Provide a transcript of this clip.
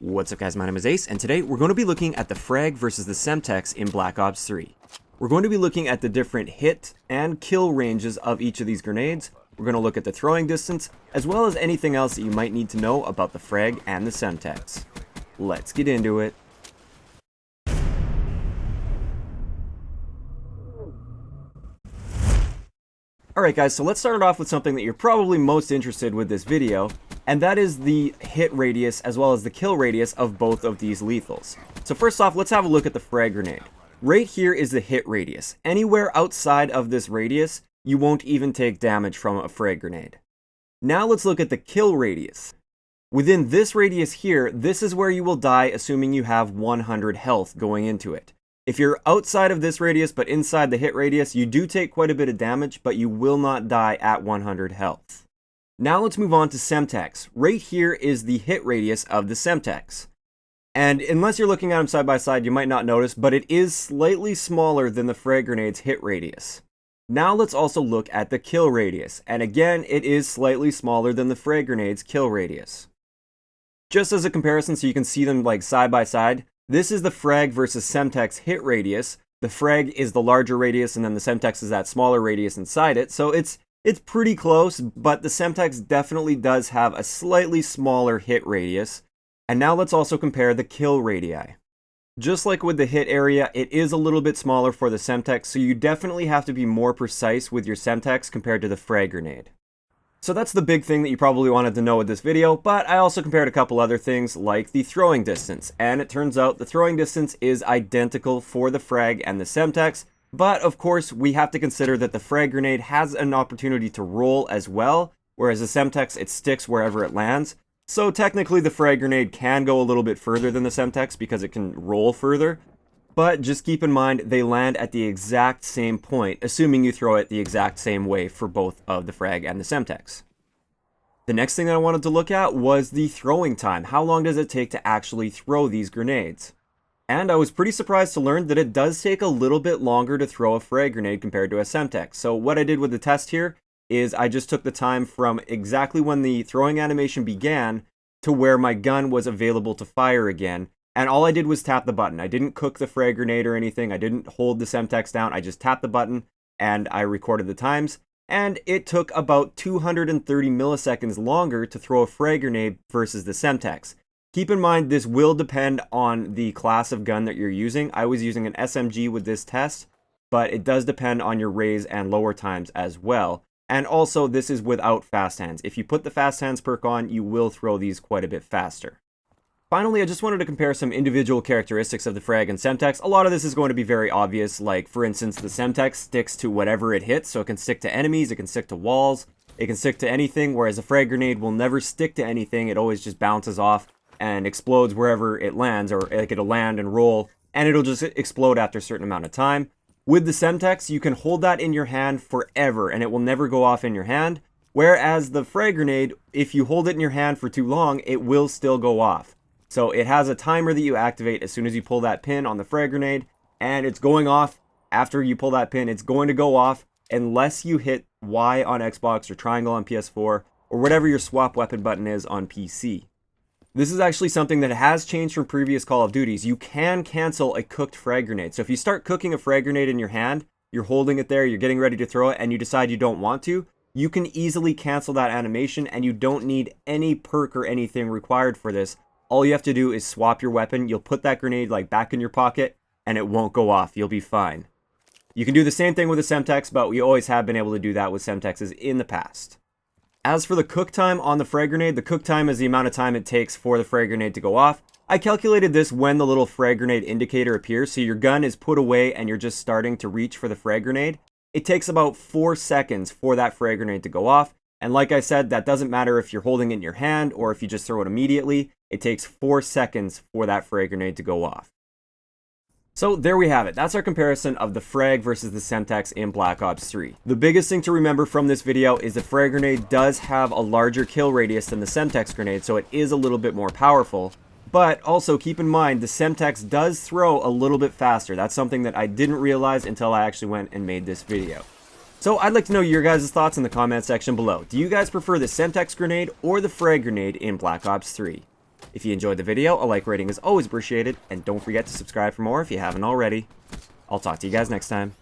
What's up guys, my name is Ace, and today we're going to be looking at the Frag versus the Semtex in Black Ops 3. We're going to be looking at the different hit and kill ranges of each of these grenades. We're going to look at the throwing distance, as well as anything else that you might need to know about the Frag and the Semtex. Let's get into it. Alright guys, so let's start off with something that you're probably most interested with this video, and that is the hit radius as well as the kill radius of both of these lethals. So first off, let's have a look at the frag grenade. Right here is the hit radius. Anywhere outside of this radius, you won't even take damage from a frag grenade. Now let's look at the kill radius. Within this radius here, this is where you will die assuming you have 100 health going into it. If you're outside of this radius but inside the hit radius, you do take quite a bit of damage, but you will not die at 100 health. Now let's move on to Semtex. Right here is the hit radius of the Semtex. And unless you're looking at them side by side, you might not notice, but it is slightly smaller than the frag grenade's hit radius. Now let's also look at the kill radius, and again, it is slightly smaller than the frag grenade's kill radius. Just as a comparison so you can see them like side by side, this is the Frag versus Semtex hit radius. The Frag is the larger radius and then the Semtex is that smaller radius inside it. So it's pretty close, but the Semtex definitely does have a slightly smaller hit radius. And now let's also compare the kill radii. Just like with the hit area, it is a little bit smaller for the Semtex, so you definitely have to be more precise with your Semtex compared to the Frag grenade. So that's the big thing that you probably wanted to know with this video, but I also compared a couple other things like the throwing distance, and it turns out the throwing distance is identical for the Frag and the Semtex, but of course we have to consider that the Frag grenade has an opportunity to roll as well, whereas the Semtex, it sticks wherever it lands. So technically the Frag grenade can go a little bit further than the Semtex because it can roll further, but just keep in mind they land at the exact same point, assuming you throw it the exact same way for both of the Frag and the Semtex. The next thing that I wanted to look at was the throwing time. How long does it take to actually throw these grenades? And I was pretty surprised to learn that it does take a little bit longer to throw a Frag grenade compared to a Semtex. So what I did with the test here is I just took the time from exactly when the throwing animation began to where my gun was available to fire again. And all I did was tap the button. I didn't cook the frag grenade or anything. I didn't hold the Semtex down. I just tapped the button and I recorded the times. And it took about 230 milliseconds longer to throw a frag grenade versus the Semtex. Keep in mind, this will depend on the class of gun that you're using. I was using an SMG with this test, but it does depend on your raise and lower times as well. And also, this is without fast hands. If you put the fast hands perk on, you will throw these quite a bit faster. Finally, I just wanted to compare some individual characteristics of the Frag and Semtex. A lot of this is going to be very obvious, like for instance, the Semtex sticks to whatever it hits, so it can stick to enemies, it can stick to walls, it can stick to anything, whereas a frag grenade will never stick to anything. It always just bounces off and explodes wherever it lands, or like it'll land and roll, and it'll just explode after a certain amount of time. With the Semtex, you can hold that in your hand forever, and it will never go off in your hand, whereas the frag grenade, if you hold it in your hand for too long, it will still go off. So it has a timer that you activate as soon as you pull that pin on the frag grenade, and it's going off after you pull that pin. It's going to go off unless you hit Y on Xbox or triangle on PS4 or whatever your swap weapon button is on PC. This is actually something that has changed from previous Call of Duties. You can cancel a cooked frag grenade. So if you start cooking a frag grenade in your hand, you're holding it there, you're getting ready to throw it, and you decide you don't want to, you can easily cancel that animation, and you don't need any perk or anything required for this. All you have to do is swap your weapon. You'll put that grenade like back in your pocket and it won't go off. You'll be fine. You can do the same thing with a Semtex, but we always have been able to do that with Semtexes in the past. As for the cook time on the frag grenade, the cook time is the amount of time it takes for the frag grenade to go off. I calculated this when the little frag grenade indicator appears, so your gun is put away and you're just starting to reach for the frag grenade. It takes about 4 seconds for that frag grenade to go off. And like I said, that doesn't matter if you're holding it in your hand or if you just throw it immediately. It takes 4 seconds for that frag grenade to go off. So there we have it. That's our comparison of the Frag versus the Semtex in Black Ops 3. The biggest thing to remember from this video is the Frag grenade does have a larger kill radius than the Semtex grenade, so it is a little bit more powerful. But also keep in mind, the Semtex does throw a little bit faster. That's something that I didn't realize until I actually went and made this video. So I'd like to know your guys' thoughts in the comment section below. Do you guys prefer the Semtex grenade or the Frag grenade in Black Ops 3? If you enjoyed the video, a like rating is always appreciated, and don't forget to subscribe for more if you haven't already. I'll talk to you guys next time.